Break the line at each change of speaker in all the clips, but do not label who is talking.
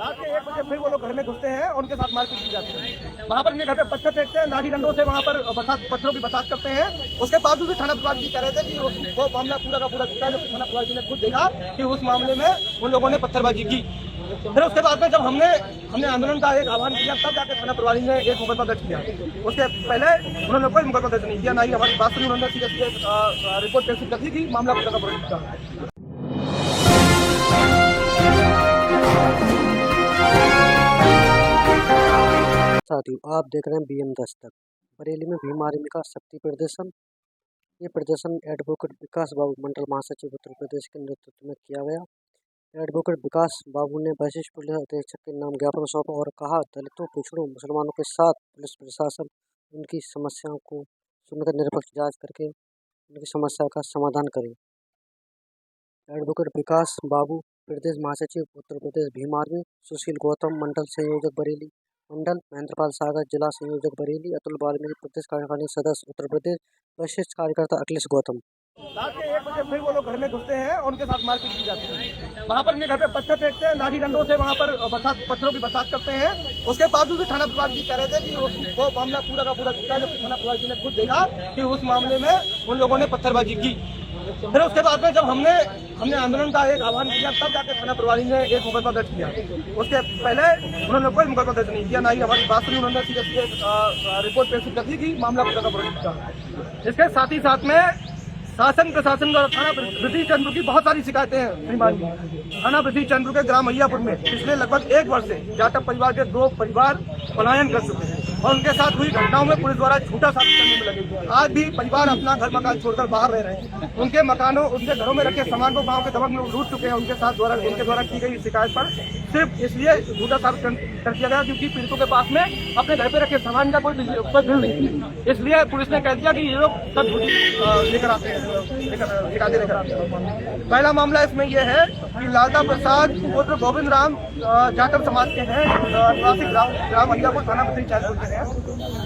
रात के 1 बजे फिर वो लोग घर में घुसते हैं और उनके साथ मारपीट की जाती है। वहाँ पर इनके घर पे पत्थर फेंकते हैं, लाठी डंडों से वहाँ पर पत्थरों की बरसात करते हैं। उसके बावजूद भी थाना प्रभारी जी कह रहे थे कि वो मामला पूरा का पूरा झूठा है। जब थाना प्रभारी जी ने खुद देखा कि उस मामले में उन लोगों ने पत्थरबाजी की। फिर उसके बाद में जब हमने आंदोलन का एक आह्वान किया, तब जाकर थाना प्रभारी ने एक मुकदमा दर्ज किया। उसके पहले उन्होंने कोई मुकदमा दर्ज नहीं किया, ना ही हमारी बात सुनी उन्होंने। सीधे रिपोर्ट पेश कर दी कि मामला पूरा का पूरा झूठा है।
साथियों, आप देख रहे हैं BM दस्तक। बरेली में भीम आर्मी का शक्ति प्रदर्शन। ये प्रदर्शन एडवोकेट विकास बाबू मंडल महासचिव उत्तर प्रदेश के नेतृत्व में किया गया। एडवोकेट विकास बाबू ने वशिष्ठ पुलिस अधीक्षक के नाम ज्ञापन सौंपा और कहा, दलितों, पिछड़ों, मुसलमानों के साथ पुलिस प्रशासन उनकी समस्याओं को सुनकर निरपेक्ष जांच करके उनकी समस्या का समाधान करे। एडवोकेट विकास बाबू, प्रदेश महासचिव उत्तर प्रदेश भीम आर्मी। सुशील गौतम, मंडल संयोजक बरेली मंडल। महेंद्रपाल सागर, जिला संयोजक बरेली। अतुल वाल्मीकि, प्रदेश कार्यकारिणी सदस्य उत्तर प्रदेश। वरिष्ठ कार्यकर्ता अखिलेश गौतम।
रात के 1 बजे फिर वो लोग घर में घुसते हैं और उनके साथ मारपीट की जाती है। वहाँ पर इनके घर पे पत्थर फेंकते हैं, लाठी डंडों से वहाँ पर पत्थरों की बरसात करते हैं। उसके बावजूद भी थाना प्रभारी जी कह रहे थे कि वो मामला पूरा का पूरा झूठा है। जब थाना प्रभारी जी ने खुद देखा कि उस मामले में उन लोगों ने पत्थरबाजी की। फिर उसके बाद में जब हमने आंदोलन का एक आह्वान किया, तब जाकर थाना प्रभारी ने एक मुकदमा दर्ज किया। उसके पहले उन्होंने कोई मुकदमा दर्ज नहीं किया, ना ही हमारी बात सुनी उन्होंने। सीधे रिपोर्ट पेश कर दी कि मामला पूरा का पूरा झूठा है। इसके साथ ही साथ में शासन प्रशासन द्वारा थाना पृथ्वी चंद्र की बहुत सारी शिकायतें हैं। श्रीमान जी, थाना पृथ्वी चंद्र के ग्राम अय्यापुर में पिछले लगभग 1 वर्ष से जाटव परिवार के 2 परिवार पलायन कर चुके हैं और उनके साथ हुई घटनाओं में पुलिस द्वारा झूठा साबित करने में लगे हुए हैं। आज भी परिवार अपना घर मकान छोड़कर बाहर रह रहे हैं। उनके घरों में रखे सामान को गाँव के दबंग लोग लूट चुके हैं। उनके द्वारा की गई शिकायत पर सिर्फ इसलिए झूठा साबित कर दिया गया क्योंकि पीड़ितों के पास में अपने घर पे रखे सामान का कोई बिल नहीं है। इसलिए पुलिस ने कह दिया कि ये लोग सब झूठी लेकर आते हैं, शिकायतें लेकर आते हैं। पहला मामला इसमें यह है कि लालता प्रसाद पुत्र गोविंद राम जाटव समाज के हैं, निवासी ग्राम अय्यापुर, थाना पृथ्वी चंद्र के हैं।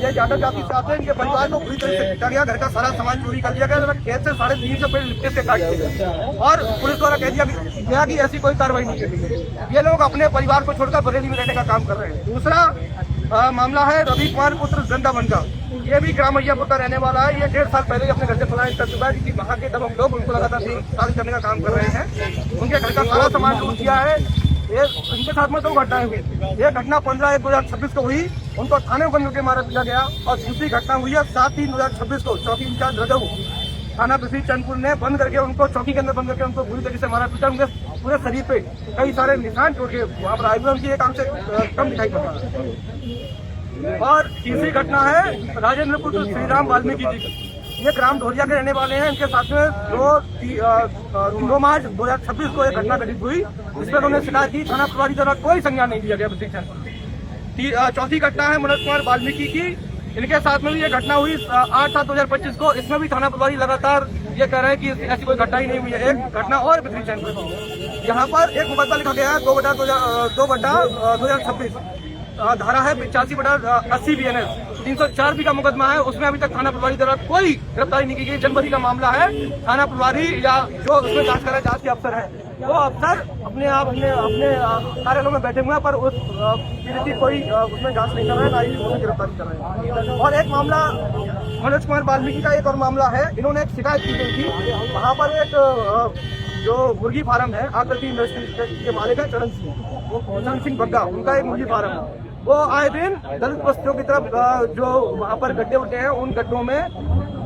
ये जाटव जाति से आते हैं। इनके परिवार को पूरी तरह से पीटा गया, घर का सारा सामान चोरी कर लिया गया, खेत से 350 पेड़ लिपटे से काट दिए गए और पुलिस द्वारा कह दिया कि ऐसी कोई कार्रवाई नहीं करेगी। ये लोग अपने परिवार को छोड़कर बरेली में रहने का काम कर रहे हैं। दूसरा मामला है रवि कुमार पुत्र वृंदावन का। ये भी ग्राम अय्यापुर का रहने वाला है। ये 1.5 साल पहले अपने घर से पलायन कर चुका है क्योंकि वहाँ के दबंग लोग उनको लगातार शादी करने का काम कर रहे हैं। उनके घर का सारा सामान लूट दिया है। इनके साथ में 2 घटनाएं हुई। एक घटना 15/1/2026 को हुई, उनको थाने बंद करके मारा पीटा गया। और दूसरी घटना हुई है 7/3/2026 को चौकी इंचार्ज रजऊ थाना पृथ्वी चंद्रपुर ने बंद करके उनको चौकी के अंदर बंद करके उनको बुरी तरीके से मारा पीटा। उनके पूरे शरीर पे कई सारे निशान छोड़ के वहाँ पर आए हुए, उनकी एक आंख से कम दिखाई पड़ रहा है। और तीसरी घटना है राजेंद्र पुत्र श्रीराम वाल्मीकि जी की। ये ग्राम ढोरिया के रहने वाले हैं। इनके साथ में 2 मार्च 2026 को एक घटना घटित हुई, जिस पर उन्होंने शिकायत की। थाना प्रभारी द्वारा कोई संज्ञान नहीं दिया गया पृथ्वी चंद्र। चौथी घटना है मनोज कुमार वाल्मीकि की। इनके साथ में भी ये घटना हुई 8/7/2025 को। इसमें भी थाना प्रभारी लगातार ये कह रहे हैं कि ऐसी कोई घटना ही नहीं हुई है। एक घटना और पृथ्वी चंद्र, यहाँ पर एक मुकदमा लिखा गया है 2/2026, धारा है 85/80 BNS 304 का मुकदमा है। उसमें अभी तक थाना प्रभारी द्वारा कोई गिरफ्तारी नहीं की गई। जनवरी का मामला है। थाना प्रभारी या जो उसमें जांच कर रहे हैं, जांच के अफसर है, वो अफसर अपने कार्यालयों में बैठे हुए हैं, पर उस पीड़ित की कोई उसमें जांच नहीं कर रहे हैं, ना ही उन्हें गिरफ्तारी कर रहे हैं। और एक मामला मनोज कुमार वाल्मीकि का एक और मामला है। इन्होंने एक शिकायत की गई थी। वहाँ पर एक जो मुर्गी फार्म है, आकृति इंडस्ट्री के मालिक है चरण सिंह बग्गा, उनका एक मुर्गी फार्म है। वो आए दिन दलित बस्तियों की तरफ जो वहाँ पर गड्ढे उठे हैं, उन गड्ढों में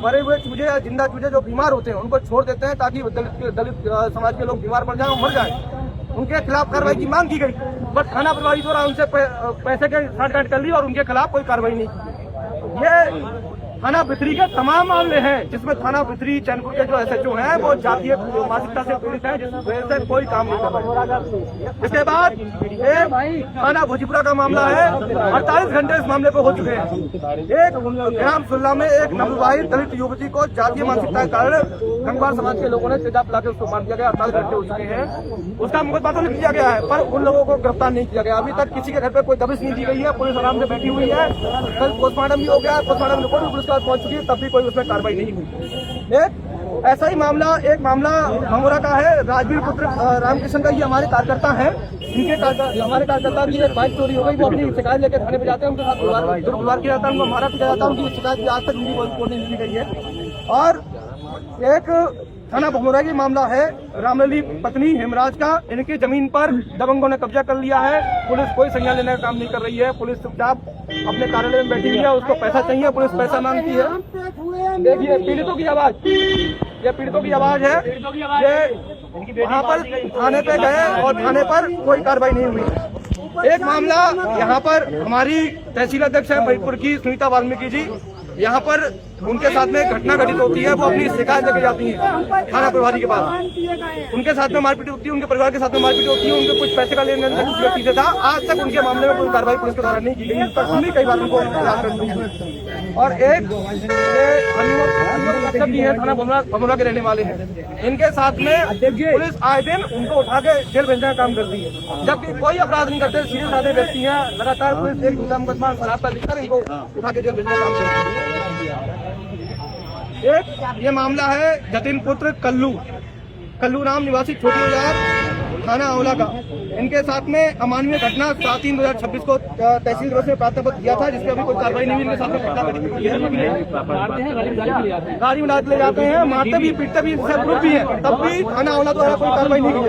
मरे हुए चूजे या जिंदा चूजे जो बीमार होते हैं उनको छोड़ देते हैं ताकि दलित समाज के लोग बीमार पड़ जाए और मर जाए। उनके खिलाफ कार्रवाई की मांग की गई, बट थाना प्रभारी द्वारा उनसे पैसे के साठ कर ली और उनके खिलाफ कोई कार्रवाई नहीं की। ये थाना पृथ्वी के तमाम मामले हैं जिसमें थाना पृथ्वी चैनपुर के जो SHO हैं वो जातीय मानसिकता से पीड़ित है, जिस वजह से कोई काम नहीं कर रहा। इसके बाद थाना भोजीपुरा का मामला है। 48 घंटे इस मामले को हो चुके हैं। एक ग्राम सुल्ला में एक नवविवाहित दलित युवती को जातीय मानसिकता के कारण गंगवार समाज के लोगों ने तेजाब लाकर उसको मार दिया गया। 48 घंटे हो चुके हैं। उसका मुकदमा तो लिख दिया गया है, पर उन लोगों को गिरफ्तार नहीं किया गया। अभी तक किसी के घर पे कोई दबिश नहीं दी गई है। पुलिस आराम से बैठी हुई है। कल पोस्टमार्टम भी हो गया, पोस्टमार्टम रिपोर्ट भी पुलिस के पास पहुंच चुकी है, तब भी कोई उसमें कार्रवाई नहीं हुई। एक मामला भंगोरा का है। राजवीर पुत्र रामकृष्ण का, ये हमारे कार्यकर्ता है। हमारे कार्यकर्ता की एक बाइक चोरी हो गई, वो अपनी शिकायत लेकर थाने पे जाते हैं, उनके साथ दुर्व्यवहार किया जाता है, उनको मारा पीटा जाता है, उनकी शिकायत आज तक उनकी रिपोर्ट नहीं दी गई है। और एक थाना भमोरा की मामला है, रामलली पत्नी हेमराज का, इनकी जमीन पर दबंगों ने कब्जा कर लिया है। पुलिस कोई संज्ञान लेने का काम नहीं कर रही है, पुलिस चुपचाप अपने कार्यालय में बैठी हुई है, उसको पैसा चाहिए, पुलिस पैसा मांगती है। देखिए पीड़ितों की आवाज, ये पीड़ितों की आवाज है, ये वहाँ पर थाने पे गए और थाने पर कोई कार्रवाई नहीं हुई। एक मामला यहाँ पर हमारी तहसील अध्यक्ष है फरीदपुर की सुनीता वाल्मीकि जी, यहाँ पर उनके साथ में घटना घटित होती है, वो अपनी शिकायत लेके जाती है थाना प्रभारी के पास, उनके साथ में मारपीट होती है, उनके परिवार के साथ में मारपीट होती है, उनके कुछ पैसे का लेन देन किसी व्यक्ति से था। आज तक उनके मामले में कोई कार्रवाई पुलिस के द्वारा नहीं की गई, इस पर हमने कई बार उनको याद कर दी। और एक भी है, थाना भमोरा के रहने वाले हैं, इनके साथ में पुलिस आए दिन उनको उठा के जेल भेजने का काम करती है, जबकि कोई अपराध नहीं करते, सीधे साधे व्यक्ति हैं। लगातार पुलिस एक दूसरा मुकदमा शराब का लिखकर इनको उठा के जेल भेजने का काम करती है। एक ये मामला है जतिन पुत्र कल्लू राम निवासी छोटी बाजार थाना आंवला का, इनके साथ में अमानवीय घटना 7/3/2026 को तहसील दिवस में प्राप्त किया था, जिसकी अभी कोई कार्रवाई नहीं हुई। इनके साथ में घटना गाड़ी में डाल ले जाते हैं, मारते भी पीटते भी, ग्रुप भी है, तब भी थाना आंवला द्वारा कोई कार्रवाई नहीं की।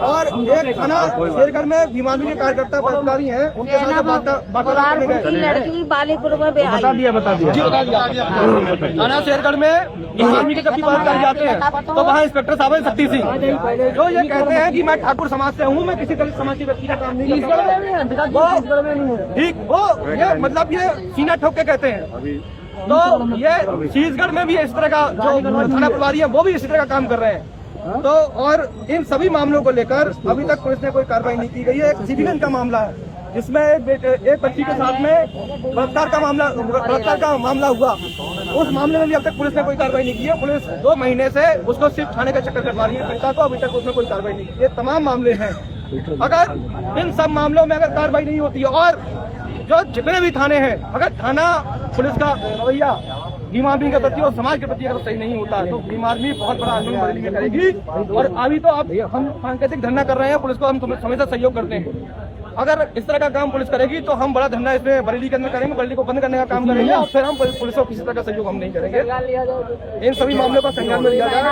और एक थाना शेरगढ़ में भीमानी के कार्यकर्ता पदाधिकारी हैं, उनके साथ बता दिया थाना शेरगढ़ में भीमानी के जब बात कर जाते हैं तो वहाँ इंस्पेक्टर साहब है शक्ति सिंह, जो ये कहते हैं कि मैं ठाकुर समाज से हूँ, मैं किसी दलित समाज के व्यक्ति का काम नहीं करता, ठीक वो ये मतलब ये सीना ठोक के कहते हैं। तो ये छत्तीसगढ़ में भी इस तरह का जो थाना प्रभारी है वो भी इसी तरह का काम कर रहे हैं। तो और इन सभी मामलों को लेकर अभी तक पुलिस ने कोई कार्रवाई नहीं की गई है। एक सिविलियन का मामला है जिसमें एक बच्ची के साथ में बलात्कार का मामला हुआ, उस मामले में भी अब तक पुलिस ने कोई कार्रवाई नहीं की है। पुलिस 2 महीने से उसको सिर्फ थाने का चक्कर करवा रही है पीड़िता को, अभी तक उसमें कोई कार्रवाई नहीं की। ये तमाम मामले हैं, अगर इन सब मामलों में अगर कार्रवाई नहीं होती है और जो जितने भी थाने हैं, अगर थाना पुलिस का रवैया भीम आर्मी के प्रति और समाज के प्रति अगर सही नहीं होता है तो भीम आर्मी बहुत बड़ा आंदोलन बरेली में करेगी। और अभी तो अब हम सांकेतिक धरना कर रहे हैं, पुलिस को हम हमेशा सहयोग करते हैं। अगर इस तरह का काम पुलिस करेगी तो हम बड़ा धरना इसमें बरेली के अंदर करेंगे, बरेली को बंद करने का काम करेंगे और फिर हम पुलिस को किसी तरह का सहयोग हम नहीं करेंगे। इन सभी मामलों का संज्ञान में लिया जाए।